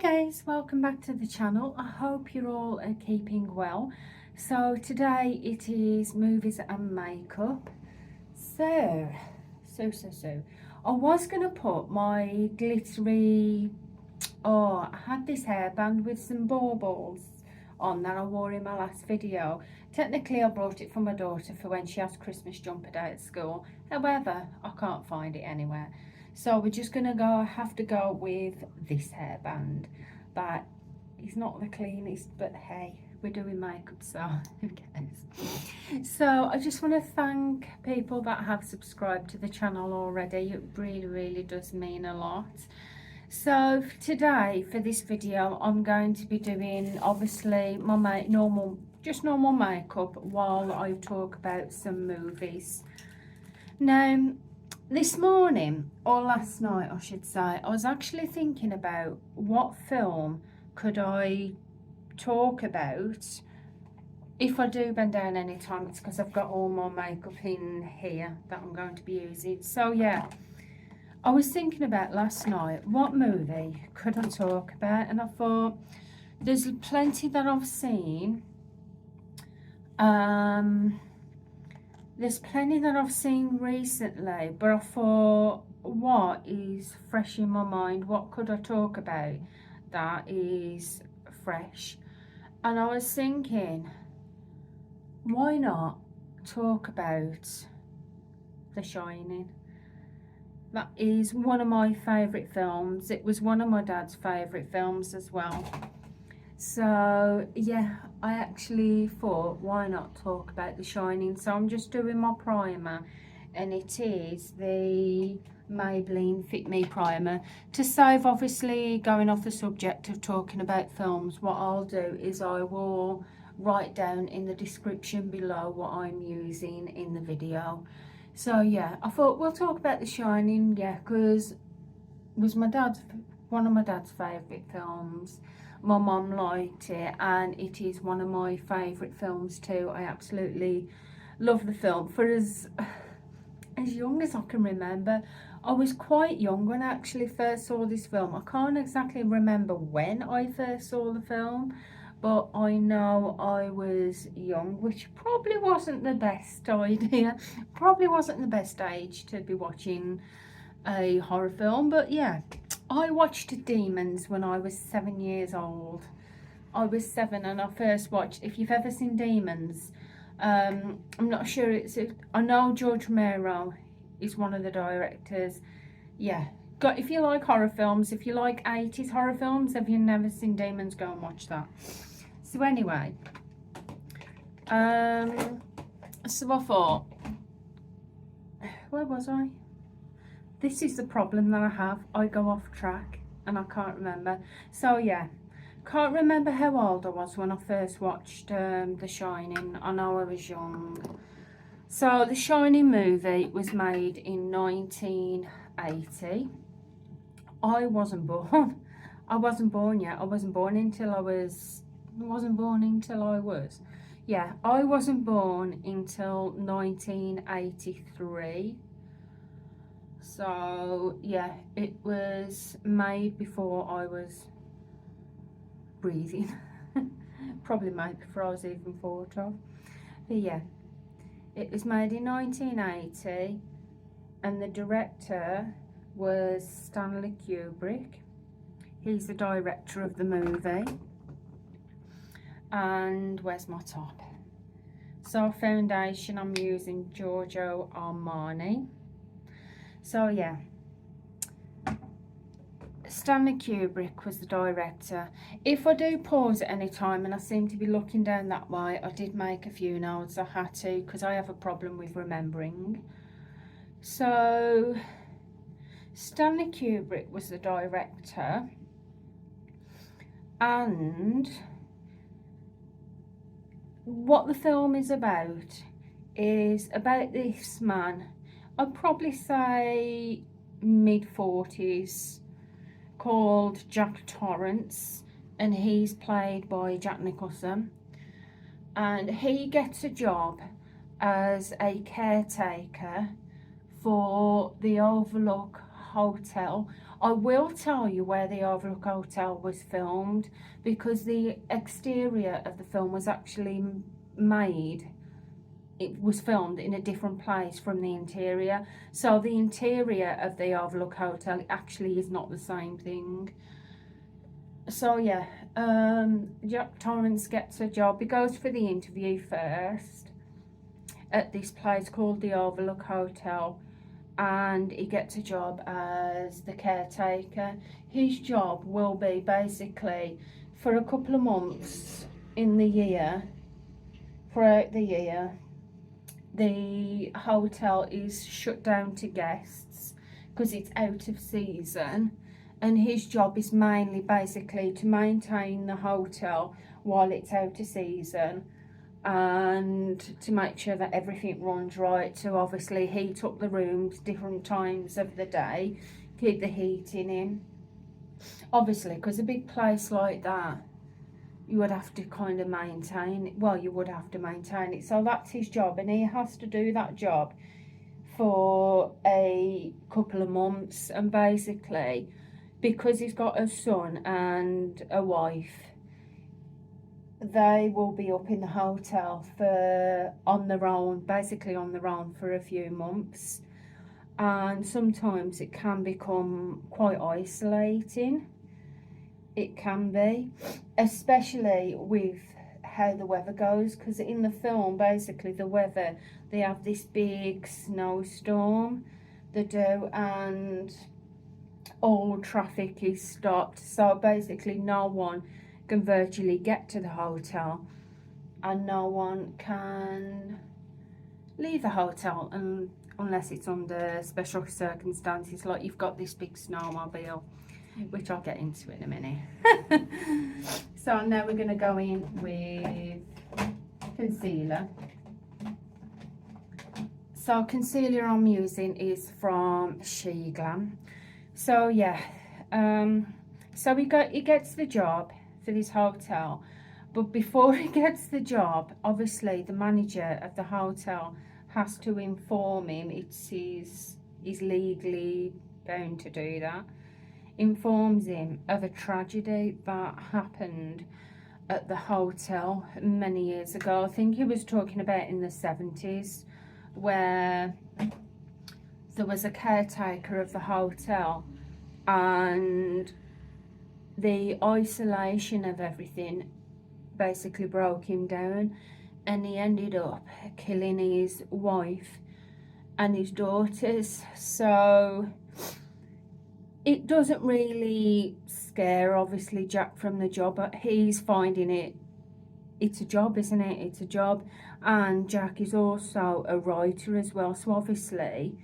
Guys, welcome back to the channel. I hope you're all keeping well. So today it is movies and makeup. So I was gonna put my glittery, I had this hairband with some baubles on that I wore in my last video. Technically I brought it for my daughter for when she has Christmas jumper day at school. However, I can't find it anywhere. So we're just gonna have to go with this hairband. But it's not the cleanest, but hey, we're doing makeup, so who cares? So I just want to thank people that have subscribed to the channel already. It really does mean a lot. So today, for this video, I'm going to be doing obviously my normal makeup while I talk about some movies. Now, this morning, or last night I should say, I was actually thinking about what film could I talk about if I do bend down any time. It's because I've got all my makeup in here that I'm going to be using. So yeah, I was thinking about last night, what movie could I talk about? And I thought, there's plenty that I've seen. There's plenty that I've seen recently, but I thought, what is fresh in my mind? What could I talk about that is fresh? And I was thinking, why not talk about The Shining? That is one of my favourite films. It was one of my dad's favourite films as well. So yeah, I actually thought, why not talk about The Shining? So I'm just doing my primer, and it is the Maybelline Fit Me primer. To save obviously going off the subject of talking about films, what I'll do is I will write down in the description below what I'm using in the video. So yeah, I thought we'll talk about The Shining, yeah, because it was one of my dad's favourite films. My mum liked it, and it is one of my favourite films too. I absolutely love the film. For as young as I can remember, I was quite young when I actually first saw this film. I can't exactly remember when I first saw the film, but I know I was young, which probably wasn't the best idea. Probably wasn't the best age to be watching a horror film, but yeah. I watched Demons when I was 7 years old. I was 7 and I first watched, if you've ever seen Demons, I'm not sure I know Giorgio Armani is one of the directors. Yeah, if you like horror films, if you like 80s horror films, if you've never seen Demons, go and watch that. So anyway, so I thought, where was I? This is the problem that I have. I go off track and I can't remember. So yeah, can't remember how old I was when I first watched The Shining. I know I was young. So The Shining movie was made in 1980. I wasn't born. I wasn't born yet. I wasn't born until I was... Yeah, I wasn't born until 1983. So yeah, it was made before I was breathing. Probably made before I was even thought of. But yeah, it was made in 1980, and the director was Stanley Kubrick. He's the director of the movie. And where's my top? So foundation, I'm using Giorgio Armani. So yeah, Stanley Kubrick was the director. If I do pause at any time and I seem to be looking down that way, I did make a few notes. I had to, because I have a problem with remembering. So Stanley Kubrick was the director, and what the film is about this man, I'd probably say mid-40s, called Jack Torrance, and he's played by Jack Nicholson. And he gets a job as a caretaker for the Overlook hotel. I will tell you where the Overlook Hotel was filmed, because the exterior of the film was actually it was filmed in a different place from the interior. So the interior of the Overlook Hotel actually is not the same thing. So yeah, Jack Torrance gets a job. He goes for the interview first at this place called the Overlook Hotel, and he gets a job as the caretaker. His job will be basically for a couple of months in the year, throughout the year, the hotel is shut down to guests because it's out of season, and his job is mainly basically to maintain the hotel while it's out of season, and to make sure that everything runs right, to obviously heat up the rooms different times of the day, keep the heating in, obviously, because a big place like that, you would have to kind of maintain it. Well, you would have to maintain it. So that's his job, and he has to do that job for a couple of months. And basically, because he's got a son and a wife, they will be up in the hotel on their own, basically on their own, for a few months. And sometimes it can become quite isolating. It can be, especially with how the weather goes, because in the film, basically the weather, they have this big snowstorm, they do, and all traffic is stopped. So basically no one can virtually get to the hotel, and no one can leave the hotel unless it's under special circumstances, like you've got this big snowmobile, which I'll get into in a minute. So now we're going to go in with concealer. So concealer I'm using is from Sheglam. So yeah, so he gets the job for this hotel, but before he gets the job, obviously the manager of the hotel has to inform him, he's legally bound to do that, informs him of a tragedy that happened at the hotel many years ago. I think he was talking about in the 70s, where there was a caretaker of the hotel, and the isolation of everything basically broke him down, and he ended up killing his wife and his daughters. So it doesn't really scare, obviously, Jack from the job, but he's finding it's a job, isn't it? It's a job. And Jack is also a writer as well, so obviously,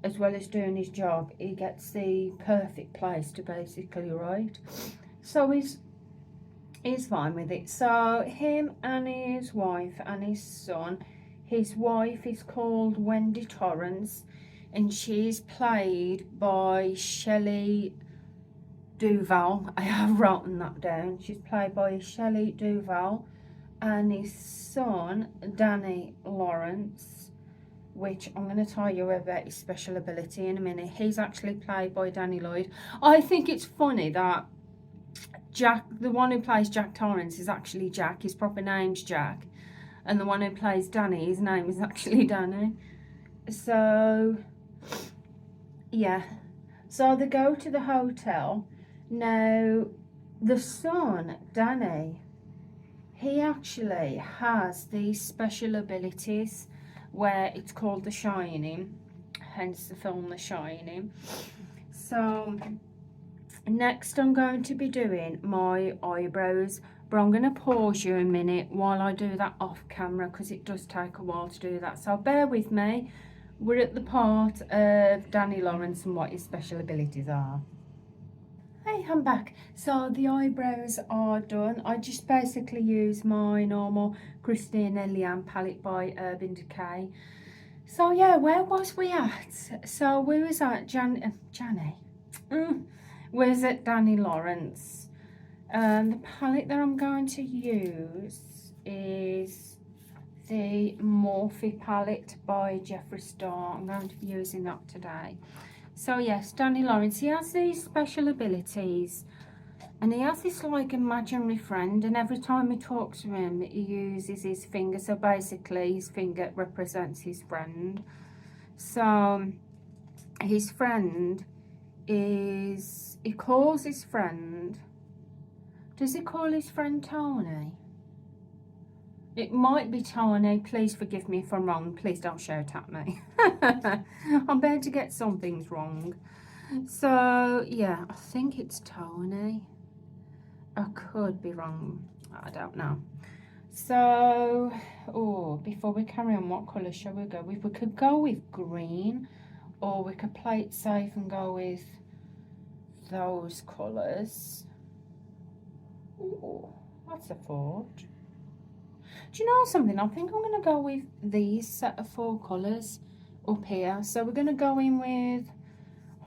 as well as doing his job, he gets the perfect place to basically write. So he's fine with it. So him and his wife and his son. His wife is called Wendy Torrance, and she's played by Shelley Duvall. I have written that down. She's played by Shelley Duvall, and his son Danny Lawrence, which I'm going to tell you about his special ability in a minute. He's actually played by Danny Lloyd. I think it's funny that Jack, the one who plays Jack Torrance, is actually Jack. His proper name's Jack, and the one who plays Danny, his name is actually Danny. So yeah, so they go to the hotel. Now the son, Danny, he actually has these special abilities where it's called The Shining, hence the film The Shining. So next I'm going to be doing my eyebrows, but I'm going to pause you a minute while I do that off camera, because it does take a while to do that, so bear with me. We're at the part of Danny Lawrence and what his special abilities are. Hey, I'm back. So the eyebrows are done. I just basically use my normal Kristen Leanne palette by Urban Decay. So yeah, where was we at? So we was at we was at Danny Lawrence. The palette that I'm going to use is the Morphe palette by Jeffree. I'm going to be using that today. So yes, Danny Lawrence, he has these special abilities, and he has this like imaginary friend, and every time he talks to him, he uses his finger. So basically, his finger represents his friend. So his friend is, he calls his friend, does he call his friend Tony? It might be Tony. Please forgive me if I'm wrong. Please don't shout at me. I'm bound to get some things wrong. So, yeah, I think it's Tony. I could be wrong. I don't know. So, oh, before we carry on, what colour shall we go with? We could go with green, or we could play it safe and go with those colours. Oh, that's a thought. Do you know something? I think I'm going to go with these set of 4 colours up here. So we're going to go in with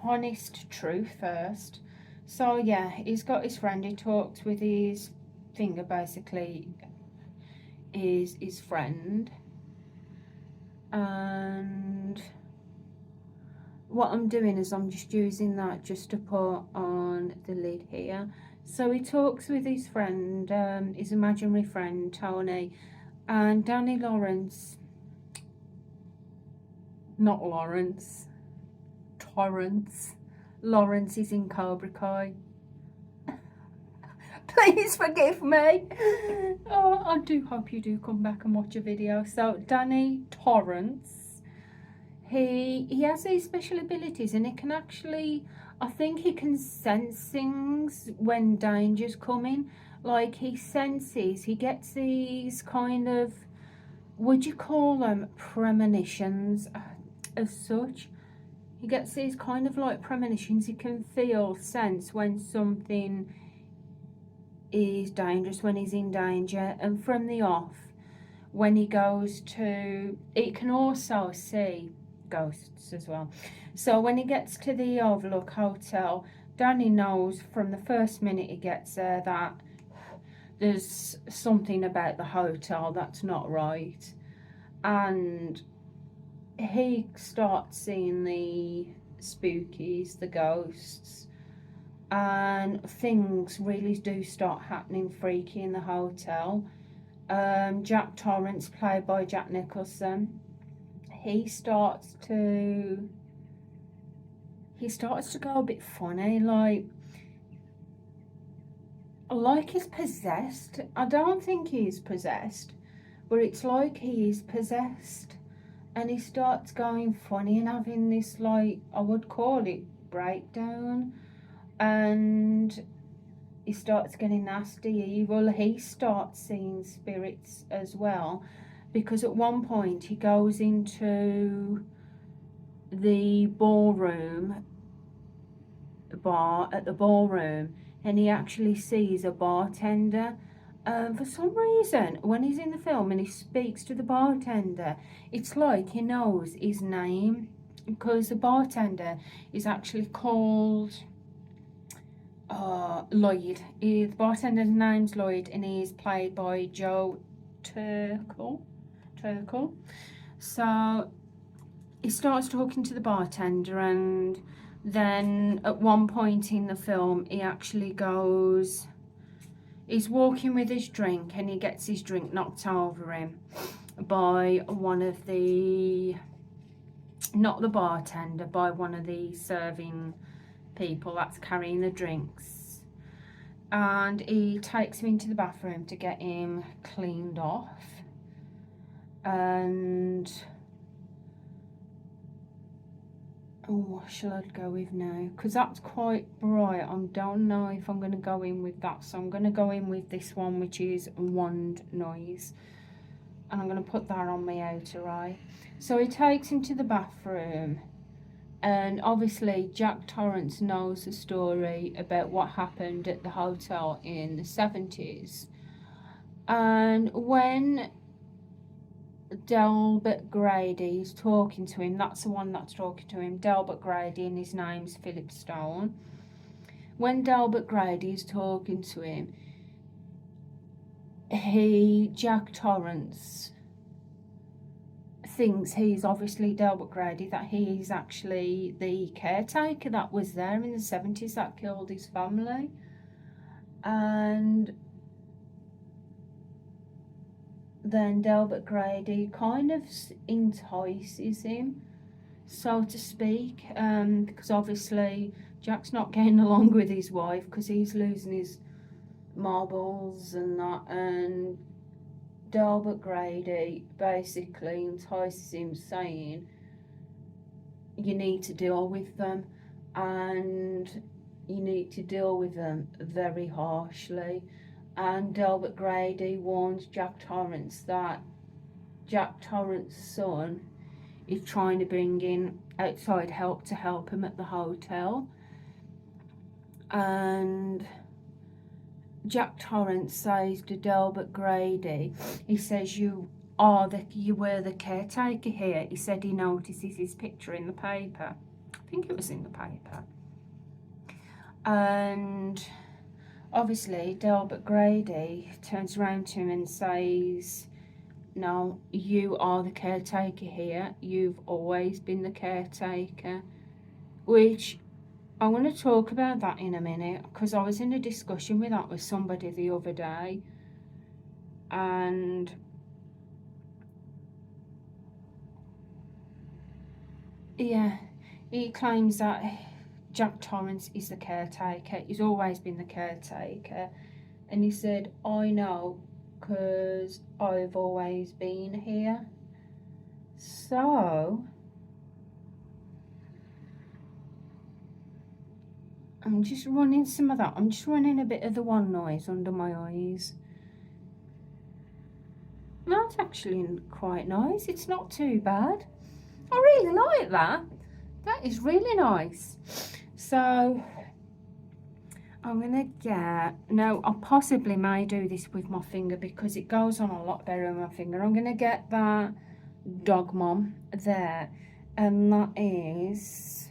Honest Truth first. So yeah, he's got his friend. He talks with his finger, basically, is his friend. And what I'm doing is I'm just using that just to put on the lid here. So he talks with his friend, his imaginary friend, Tony. And Danny Lawrence, not Lawrence, Torrance. Lawrence is in Cobra Kai. Please forgive me. Oh, I do hope you do come back and watch a video. So Danny Torrance, he has these special abilities, and he can actually, I think he can sense things when danger's coming. Like he senses, he gets these kind of, would you call them premonitions as such? He gets these kind of like premonitions. He can feel, sense when something is dangerous, when he's in danger. And from the off, when he goes to, it can also see ghosts as well. So when he gets to the Overlook Hotel, Danny knows from the first minute he gets there that there's something about the hotel that's not right. And he starts seeing the spookies, the ghosts, and things really do start happening freaky in the hotel. Jack Torrance, played by Jack Nicholson, he starts to go a bit funny, like he's possessed. I don't think he's possessed, but it's like he is possessed. And he starts going funny and having this, like, I would call it breakdown. And he starts getting nasty, evil. He starts seeing spirits as well. Because at one point he goes into the ballroom, bar at the ballroom, and he actually sees a bartender. For some reason, when he's in the film and he speaks to the bartender, it's like he knows his name, because the bartender is actually called Lloyd. The bartender's name's Lloyd, and he's played by Joe Turkel. So he starts talking to the bartender, and then at one point in the film, he actually goes, he's walking with his drink, and he gets his drink knocked over him by one of the, not the bartender, by one of the serving people that's carrying the drinks. And he takes him into the bathroom to get him cleaned off. And oh, what shall I go with now? Because that's quite bright. I don't know if I'm going to go in with that. So I'm going to go in with this one, which is Wand Noise. And I'm going to put that on my outer eye. So he takes him to the bathroom. And obviously Jack Torrance knows the story about what happened at the hotel in the 70s. And when Delbert Grady is talking to him, that's the one that's talking to him, Delbert Grady, and his name's Philip Stone. When Delbert Grady is talking to him, Jack Torrance thinks he's obviously Delbert Grady, that he is actually the caretaker that was there in the 70s that killed his family. And then Delbert Grady kind of entices him, so to speak, because obviously Jack's not getting along with his wife because he's losing his marbles and that, and Delbert Grady basically entices him, saying you need to deal with them, and you need to deal with them very harshly. And Delbert Grady warns Jack Torrance that Jack Torrance's son is trying to bring in outside help to help him at the hotel. And Jack Torrance says to Delbert Grady, he says, you were the caretaker here. He said he notices his picture in the paper. I think it was in the paper. And obviously Delbert Grady turns around to him and says, no, you are the caretaker here. You've always been the caretaker. Which I'm going to talk about that in a minute, because I was in a discussion with that with somebody the other day, and yeah, he claims that Jack Torrance is the caretaker. He's always been the caretaker. And he said, I know, because I've always been here. So I'm just running some of that. I'm just running a bit of the one noise under my eyes. That's actually quite nice. It's not too bad. I really like that. That is really nice. So I'm gonna get, no, I possibly may do this with my finger because it goes on a lot better with my finger. I'm gonna get that Dog Mom there, and that is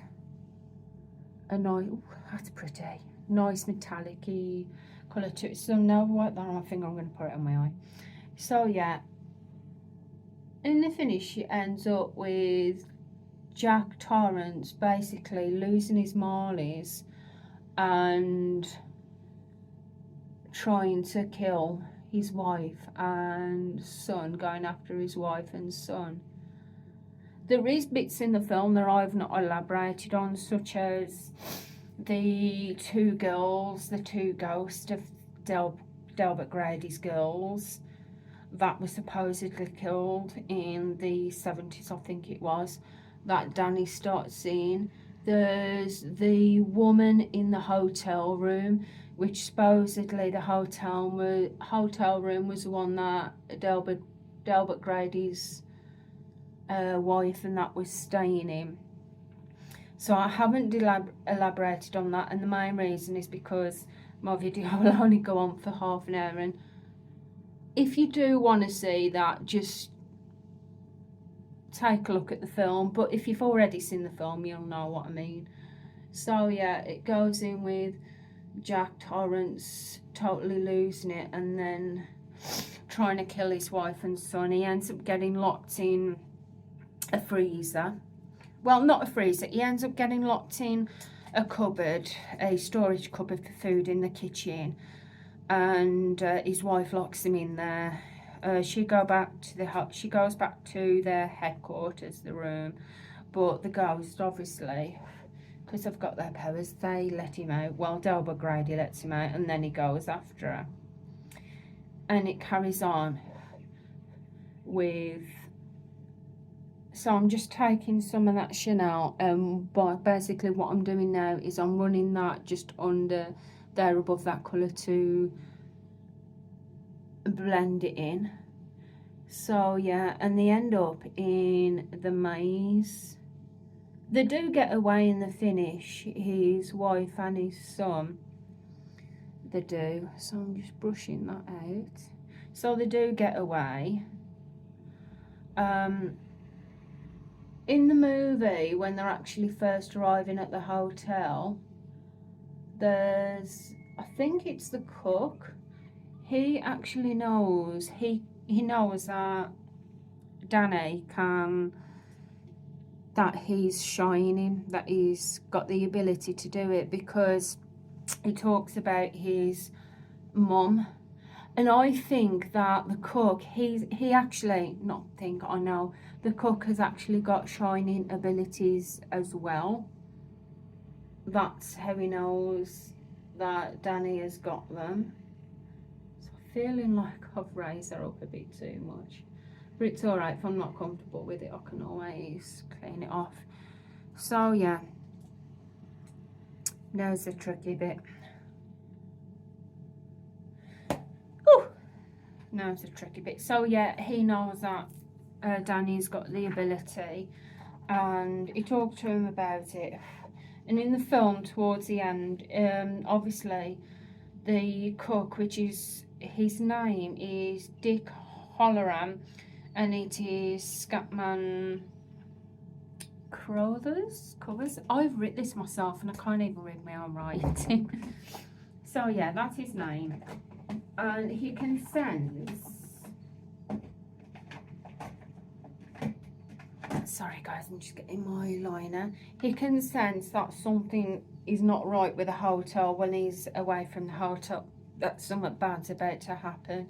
a nice, that's pretty, nice metallic-y colour to it. So now I've wiped that on my finger, I'm gonna put it on my eye. So yeah, in the finish she ends up with Jack Torrance basically losing his marlies and trying to kill his wife and son, going after his wife and son. There is bits in the film that I've not elaborated on, such as the two girls, the two ghosts of Delbert Grady's girls that were supposedly killed in the 70s, I think it was, that Danny starts seeing. There's the woman in the hotel room, which supposedly the hotel room was the one that Delbert Grady's wife and that was staying in. So I haven't elaborated on that, and the main reason is because my video will only go on for half an hour, and if you do want to see that, just take a look at the film. But if you've already seen the film, you'll know what I mean. So yeah, it goes in with Jack Torrance totally losing it and then trying to kill his wife and son. He ends up getting locked in a freezer. Well, not a freezer. He ends up getting locked in a cupboard, a storage cupboard for food in the kitchen, and his wife locks him in there. She goes back to their headquarters, the room, but the ghost, obviously, because they've got their powers, they let him out. Well, Delbert Grady lets him out, and then he goes after her, and it carries on with. So I'm just taking some of that Chanel, but basically what I'm doing now is I'm running that just under there above that colour to blend it in. So yeah, and they end up in the maze. They do get away in the finish, his wife and his son. They do. So I'm just brushing that out. So they do get away. In the movie, when they're actually first arriving at the hotel, there's, I think it's the cook, he actually knows, he knows that Danny can, that he's shining, that he's got the ability to do it, because he talks about his mum. And I think that the cook, he actually, not think, I know, the cook has actually got shining abilities as well. That's how he knows that Danny has got them. So I'm feeling like I've raised her up a bit too much. But it's alright, if I'm not comfortable with it, I can always clean it off. So yeah, now's the tricky bit. Now it's a tricky bit. So yeah, he knows that Danny's got the ability, and he talked to him about it. And in the film, towards the end, obviously the cook, which is, his name is Dick Halloran, and it is Scatman Covers. I've written this myself and I can't even read my own writing. So yeah, that's his name. And he can sense, sorry guys, I'm just getting my eyeliner. He can sense that something is not right with the hotel when he's away from the hotel, that something bad's about to happen.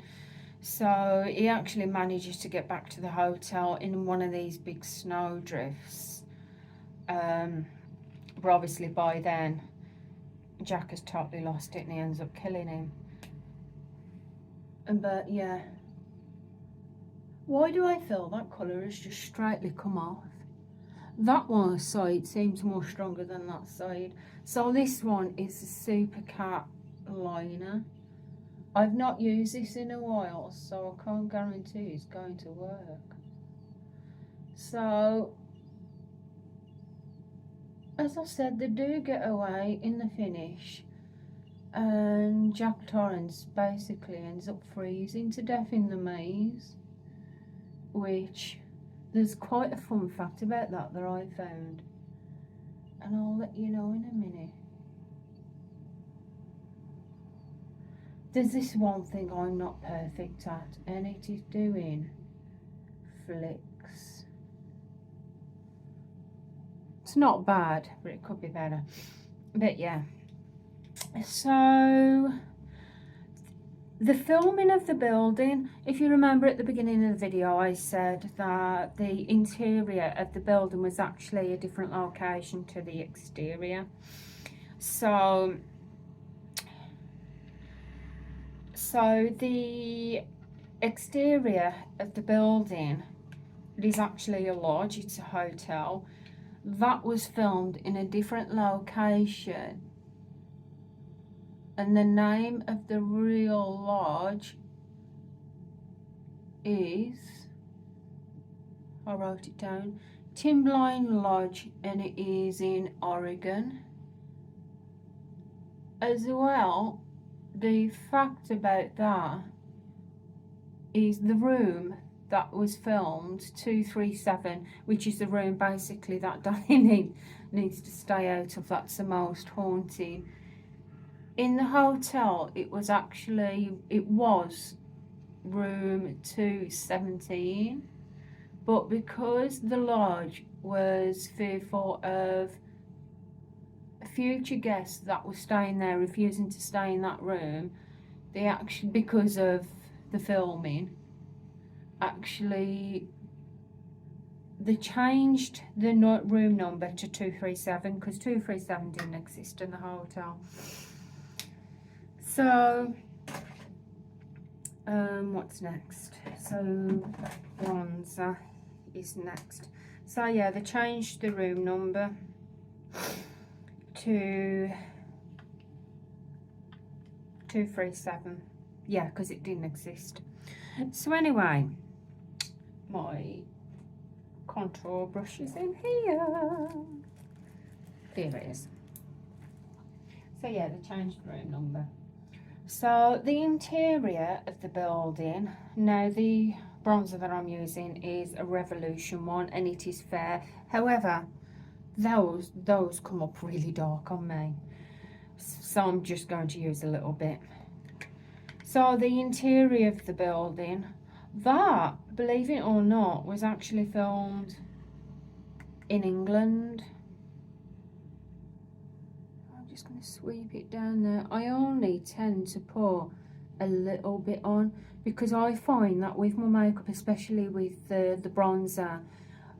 So he actually manages to get back to the hotel in one of these big snow drifts. But obviously by then Jack has totally lost it and he ends up killing him. But yeah, why do I feel that colour has just straightly come off? That one side seems more stronger than that side. So this one is a Super Cat liner. I've not used this in a while, so I can't guarantee it's going to work. So, as I said, they do get away in the finish. And Jack Torrance basically ends up freezing to death in the maze, which there's quite a fun fact about that I found, and I'll let you know in a minute. There's this one thing I'm not perfect at, and it is doing flicks. It's not bad, but it could be better. But yeah. So the filming of the building, if you remember at the beginning of the video, I said that the interior of the building was actually a different location to the exterior. So the exterior of the building, it is actually a lodge, it's a hotel. That was filmed in a different location. And the name of the real lodge is, I wrote it down, Timberline Lodge, and it is in Oregon. As well, the fact about that is the room that was filmed, 237, which is the room basically that Danny needs to stay out of, that's the most haunted. In the hotel, it was room 217, but because the lodge was fearful of future guests that were staying there refusing to stay in that room, they actually, because of the filming, they changed the room number to 237 because 237 didn't exist in the hotel. So, what's next? So, bronzer is next. So yeah, they changed the room number to 237. Yeah, because it didn't exist. So anyway, my contour brush is in here. There it is. So yeah, they changed the room number. So the interior of the building, now the bronzer that I'm using is a Revolution one and it is fair. However, those come up really dark on me. So I'm just going to use a little bit. So the interior of the building, That, believe it or not, was actually filmed in England. I'm just going to sweep it down there. I only tend to put a little bit on because I find that with my makeup, especially with the bronzer,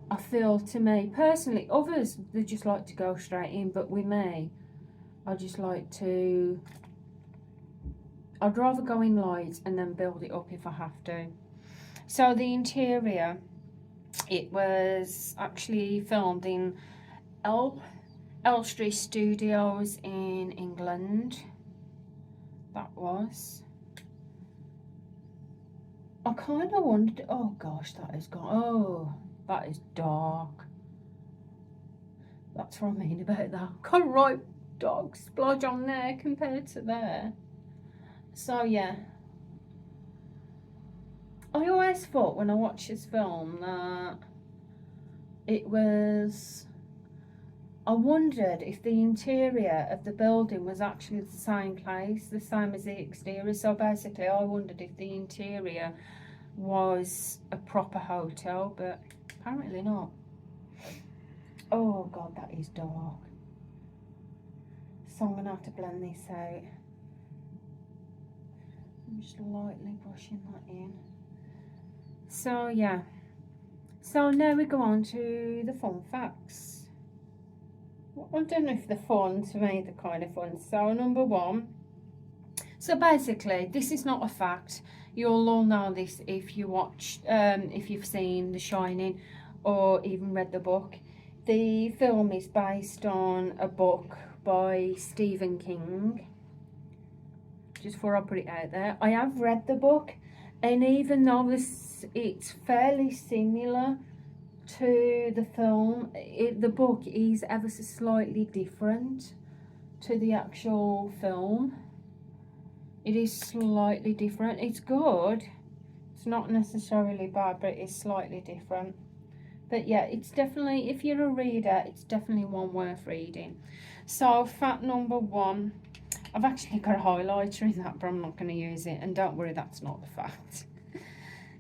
I feel, to me personally, others they just like to go straight in, but with me, I just like to, I'd rather go in light and then build it up if I have to. So the interior, it was actually filmed in Elstree Studios in England. That was. I kind of wondered, oh gosh, that is gone. Oh, that is dark. That's what I mean about that. Got a right dark splodge on there compared to there. So yeah. I always thought when I watched this film that it was, I wondered if the interior of the building was actually the same place, the same as the exterior. So basically I wondered if the interior was a proper hotel, but apparently not. Oh god, that is dark. So I'm going to have to blend this out. I'm just lightly brushing that in. So yeah. So now we go on to the fun facts. I don't know if the fun, to me, the kind of fun. So number one. So basically, this is not a fact. You'll all know this if you watched, if you've seen The Shining or even read the book. The film is based on a book by Stephen King. Just before I put it out there, I have read the book, and even though it's fairly similar to the film, the book is ever so slightly different to the actual film. It is slightly different. It's good. It's not necessarily bad, but it's slightly different. But yeah, it's definitely, if you're a reader, it's definitely one worth reading. So fact number one, I've actually got a highlighter in that, but I'm not going to use it. And don't worry, that's not the fact.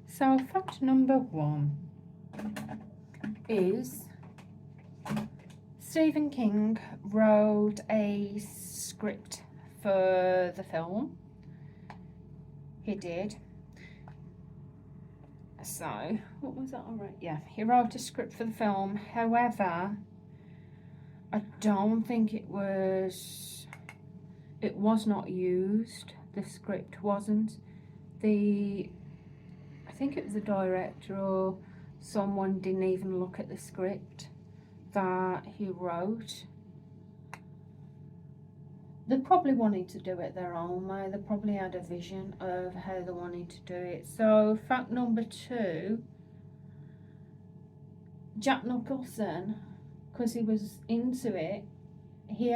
So fact number one is Stephen King wrote a script for the film. He did. So, what was that? Alright, yeah, he wrote a script for the film. However, I don't think it was not used. The script wasn't. I think it was the director or someone didn't even look at the script that he wrote. They probably wanted to do it their own way. They probably had a vision of how they wanted to do it. So fact number two, Jack Nicholson, because he was into it, he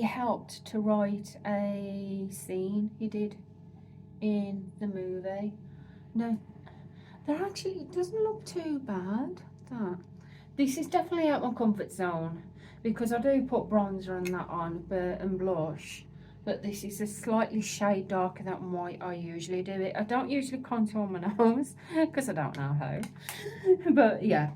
helped to write a scene he did in the movie. No, it doesn't look too bad. This is definitely out my comfort zone, because I do put bronzer and that on, and blush, but this is a slightly shade darker than what I usually do it. I don't usually contour my nose because I don't know how, but yeah.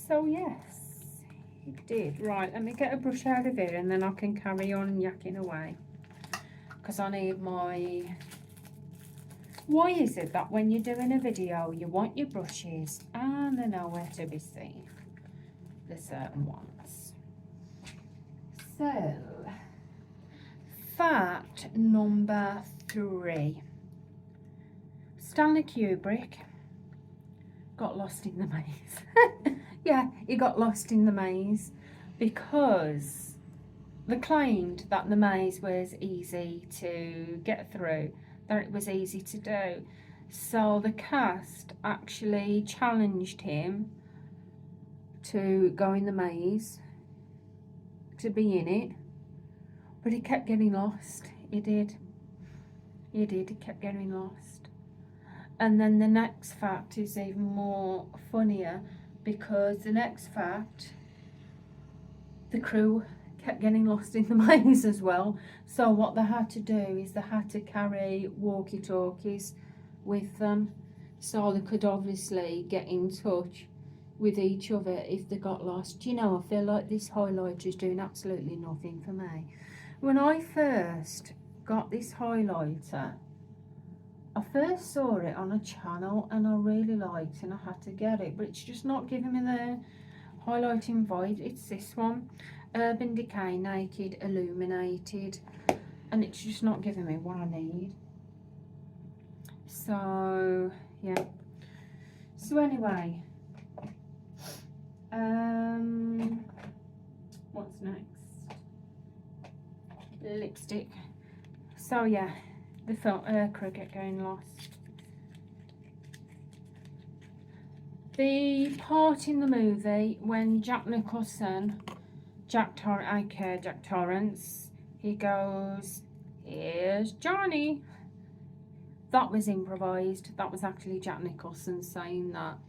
So yes, it did. Right, let me get a brush out of here and then I can carry on yakking away, because I need my... Why is it that when you're doing a video, you want your brushes and they're nowhere to be seen? The certain ones. So, fact number three. Stanley Kubrick got lost in the maze. Yeah, he got lost in the maze because they claimed that the maze was easy to get through, that it was easy to do. So the cast actually challenged him to go in the maze, to be in it, but he kept getting lost. He did. He kept getting lost. And then the next fact is even more funnier, because the next fact, the crew kept getting lost in the maze as well. So what they had to do is they had to carry walkie-talkies with them, so they could obviously get in touch with each other if they got lost. You know, I feel like this highlighter is doing absolutely nothing for me. When I first got this highlighter, I first saw it on a channel and I really liked it and I had to get it, but it's just not giving me the highlighting vibe. It's this one, Urban Decay Naked Illuminated, and it's just not giving me what I need. So yeah, so anyway, what's next? Lipstick. So yeah, the film Cricket getting lost. The part in the movie when Jack Nicholson, Jack Torrance, he goes, "Here's Johnny." That was improvised. That was actually Jack Nicholson saying that.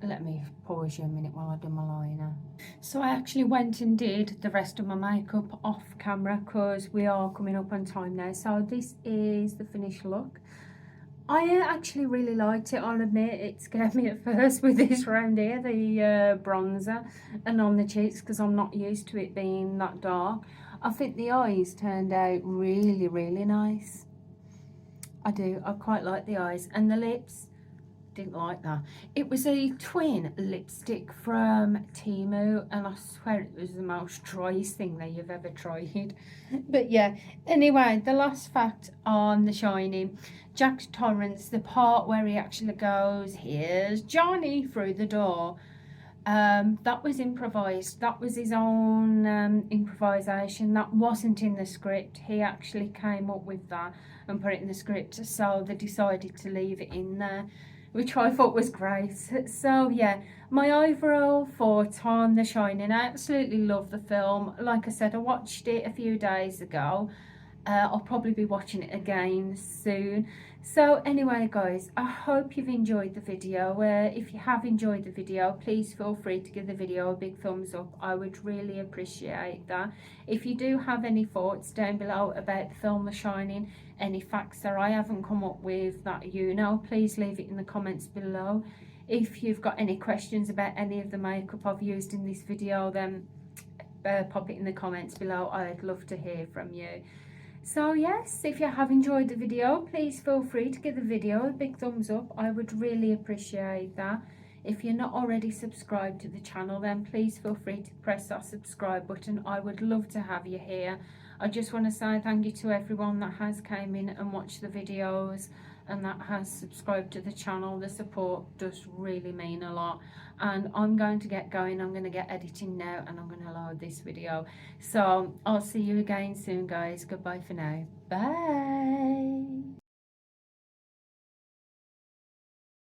Let me pause you a minute while I do my liner. So I actually went and did the rest of my makeup off camera because we are coming up on time now. So this is the finished look. I actually really liked it, I'll admit. It scared me at first with this round here, the bronzer, and on the cheeks because I'm not used to it being that dark. I think the eyes turned out really, really nice. I do. I quite like the eyes. And the lips, didn't like that. It was a twin lipstick from Temu, and I swear it was the most driest thing that you've ever tried. But yeah, anyway, the last fact on The Shining, Jack Torrance, the part where he actually goes, "Here's Johnny," through the door, that was improvised. That was his own improvisation. That wasn't in the script. He actually came up with that and put it in the script, so they decided to leave it in there, which I thought was great. So yeah, my overall thoughts on The Shining. I absolutely love the film. Like I said, I watched it a few days ago. I'll probably be watching it again soon. So anyway guys, I hope you've enjoyed the video. If you have enjoyed the video, please feel free to give the video a big thumbs up. I would really appreciate that. If you do have any thoughts down below about the film The Shining, any facts that I haven't come up with that you know, please leave it in the comments below. If you've got any questions about any of the makeup I've used in this video, then pop it in the comments below. I'd love to hear from you. So yes, if you have enjoyed the video, please feel free to give the video a big thumbs up. I would really appreciate that. If you're not already subscribed to the channel, then please feel free to press that subscribe button. I would love to have you here. I just want to say thank you to everyone that has came in and watched the videos and that has subscribed to the channel. The support does really mean a lot. And I'm going to get going. I'm going to get editing now and I'm going to load this video. So I'll see you again soon guys. Goodbye for now. Bye.